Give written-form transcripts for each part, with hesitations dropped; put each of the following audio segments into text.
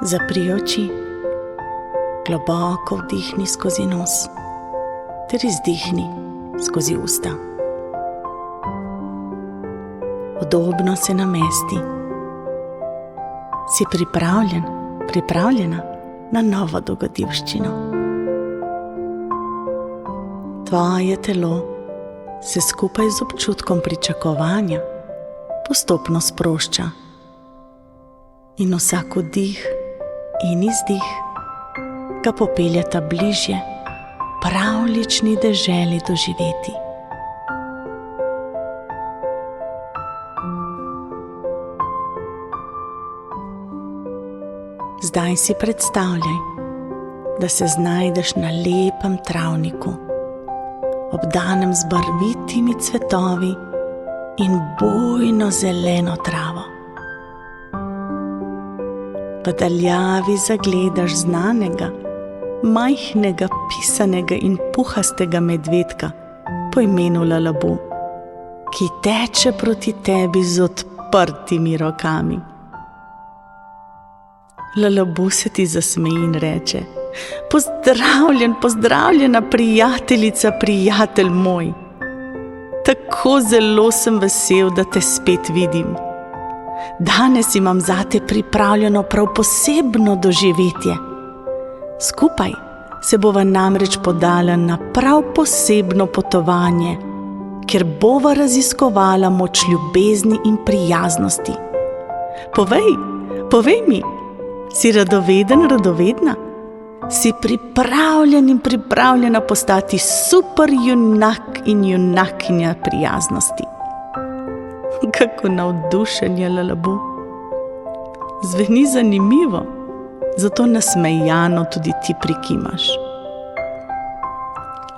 Zapri oči, globoko vdihni skozi nos ter izdihni skozi usta. Udobno se namesti. Si pripravljen, pripravljena na novo dogodivščino. Tvoje telo se skupaj z občutkom pričakovanja postopno sprošča in vsak vdih in izdih ga popeljeta bližje pravljični deželi doživeti. Zdaj si predstavljaj, da se znajdeš na lepem travniku, obdanem z barvitimi cvetovi in bujno zeleno travo. V daljavi zagledaš znanega, majhnega, pisanega in puhastega medvedka po imenu Lalabu, ki teče proti tebi z odprtimi rokami. Lalabu se ti zasmeji in reče: Pozdravljen, pozdravljena prijateljica, prijatelj moj. Tako zelo sem vesel, da te spet vidim. Danes imam zate pripravljeno prav posebno doživetje. Skupaj se bova namreč podala na prav posebno potovanje, kjer bova raziskovala moč ljubezni in prijaznosti. Povej mi, si radoveden, radovedna? Si pripravljen in pripravljena postati super junak in junakinja prijaznosti? Kako navdušenje, Lalabu. Zveni zanimivo, zato nasmejano tudi ti prikimaš.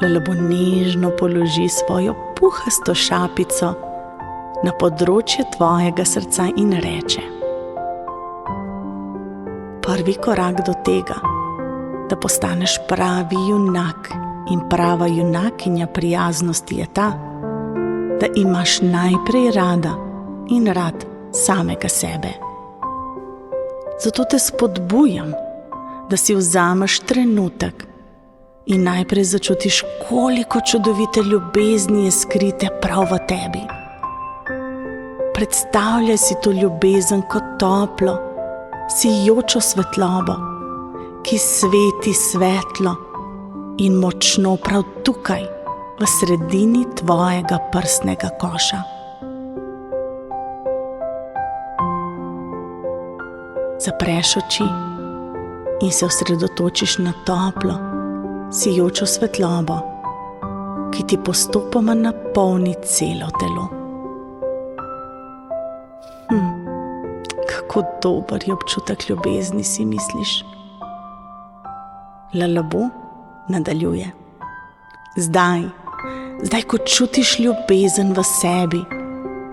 Lalabu nežno položi svojo puhasto šapico na področje tvojega srca in reče: Prvi korak do tega, da postaneš pravi junak in prava junakinja prijaznosti, je ta, da imaš najprej rada in rad samega sebe. Zato te spodbujam, da si vzameš trenutek in najprej začutiš, koliko čudovite ljubezni je skrite prav v tebi. Predstavljaj si to ljubezen kot toplo, sijočo svetlobo, ki sveti svetlo in močno prav tukaj, v sredini tvojega prsnega koša. Zapreš oči in se osredotočiš na toplo, sijočo svetlobo, ki ti postopoma napolni celo telo. Kako dober je občutek ljubezni, si misliš? Lalabu nadaljuje: Zdaj, ko čutiš ljubezen v sebi,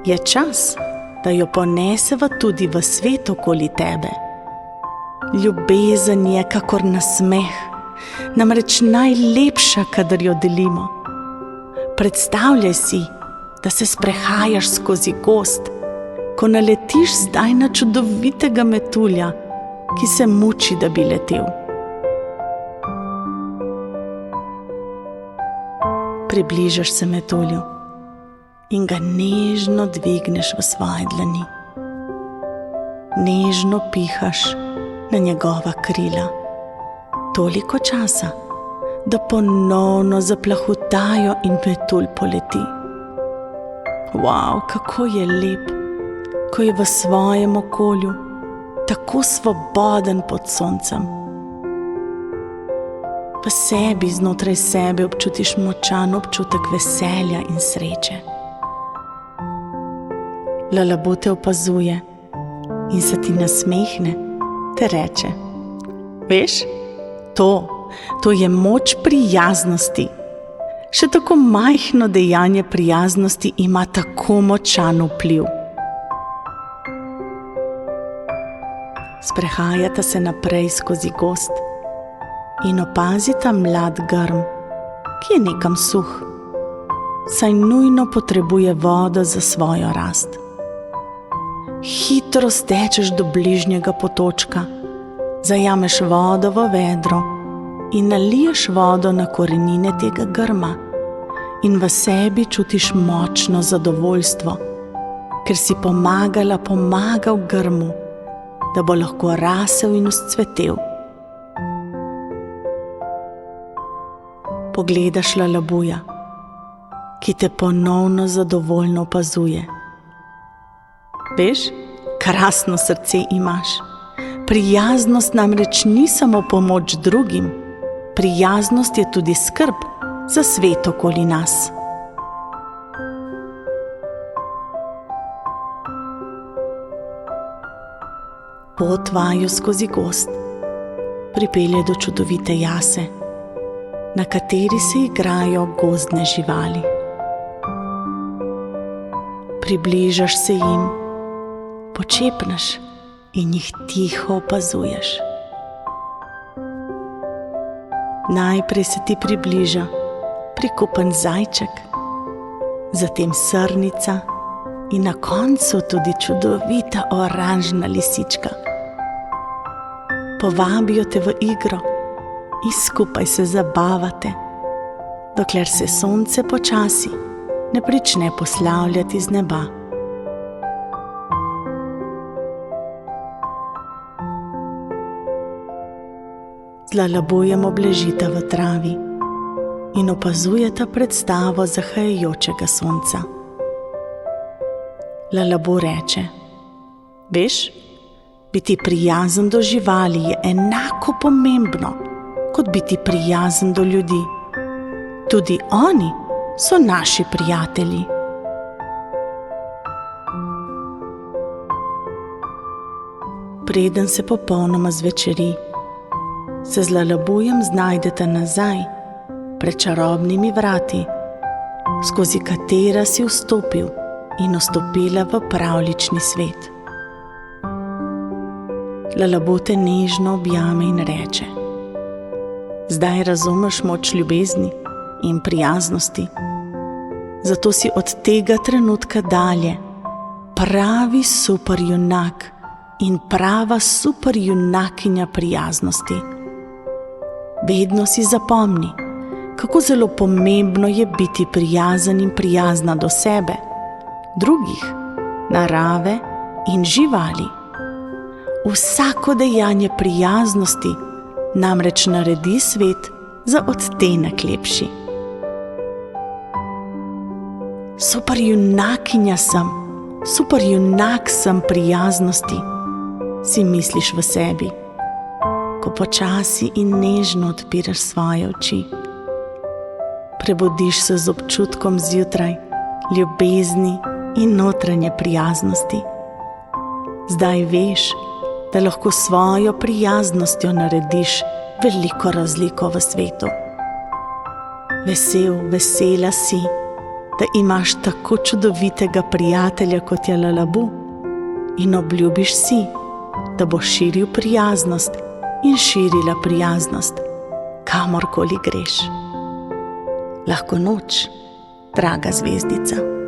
je čas, da jo poneseva tudi v svet okoli tebe. Ljubezen je kakor nasmeh, namreč najlepša, kadar jo delimo. Predstavljaj si, da se sprehajaš skozi gozd, ko naletiš zdaj na čudovitega metulja, ki se muči, da bi letel. Približaš se metulju in ga nežno dvigneš v svoje dlani. Nežno pihaš na njegova krila, toliko časa, da ponovno zaplahutajo in metulj poleti. Wow, kako je lep, ko je v svojem okolju tako svoboden pod soncem. V sebi, znotraj sebe občutiš močan občutek veselja in sreče. Lalabu te opazuje in se ti nasmehne, te reče: Veš, to je moč prijaznosti. Še tako majhno dejanje prijaznosti ima tako močan vpliv. Sprehajata se naprej skozi gozd in opazita mlad grm, ki je nekam suh, saj nujno potrebuje vodo za svojo rast. Hitro stečeš do bližnjega potočka, Zajameš vodo v vedro in naliješ vodo na korenine tega grma in v sebi čutiš močno zadovoljstvo, ker si pomagal grmu, da bo lahko rasel in vzcvetel. Pogledaš Lalabuja, ki te ponovno zadovoljno opazuje. Veš, krasno srce imaš. Prijaznost namreč ni samo pomoč drugim, prijaznost je tudi skrb za svet okoli nas. Pot vaju skozi gozd pripelje do čudovite jase, na kateri se igrajo gozdne živali. Približaš se jim, počepneš in jih tiho opazuješ. Najprej se ti približa prikupen zajček, zatem srnica in na koncu tudi čudovita oranžna lisička. Povabijo te v igro in skupaj se zabavate, dokler se sonce počasi ne prične poslavljati z neba. Z Lalabujem obležita v travi in opazujeta predstavo zahajajočega sonca. Lalabu reče: veš, biti prijazen do živali je enako pomembno, kot biti prijazen do ljudi. Tudi oni so naši prijatelji. Preden se popolnoma zvečeri, se z Lalabujem znajdete nazaj pred čarobnimi vrati, skozi katera si vstopil in vstopila v pravljični svet. Lalabu te nežno objame in reče: zdaj razumeš moč ljubezni in prijaznosti, zato si od tega trenutka dalje pravi superjunak in prava superjunakinja prijaznosti. Vedno si zapomni, kako zelo pomembno je biti prijazen in prijazna do sebe, drugih, narave in živali. Vsako dejanje prijaznosti namreč naredi svet za odtenek lepši. Superjunakinja sem, superjunak sem prijaznosti, si misliš v sebi, ko počasi in nežno odpiraš svoje oči. Prebudiš se z občutkom zjutraj, ljubezni in notranje prijaznosti. Zdaj veš, da lahko s svojo prijaznostjo narediš veliko razliko v svetu. Vesela si, da imaš tako čudovitega prijatelja, kot je Lalabu, in obljubiš si, da boš širil prijaznost in širila prijaznost, kamorkoli greš. Lahko noč, draga zvezdica.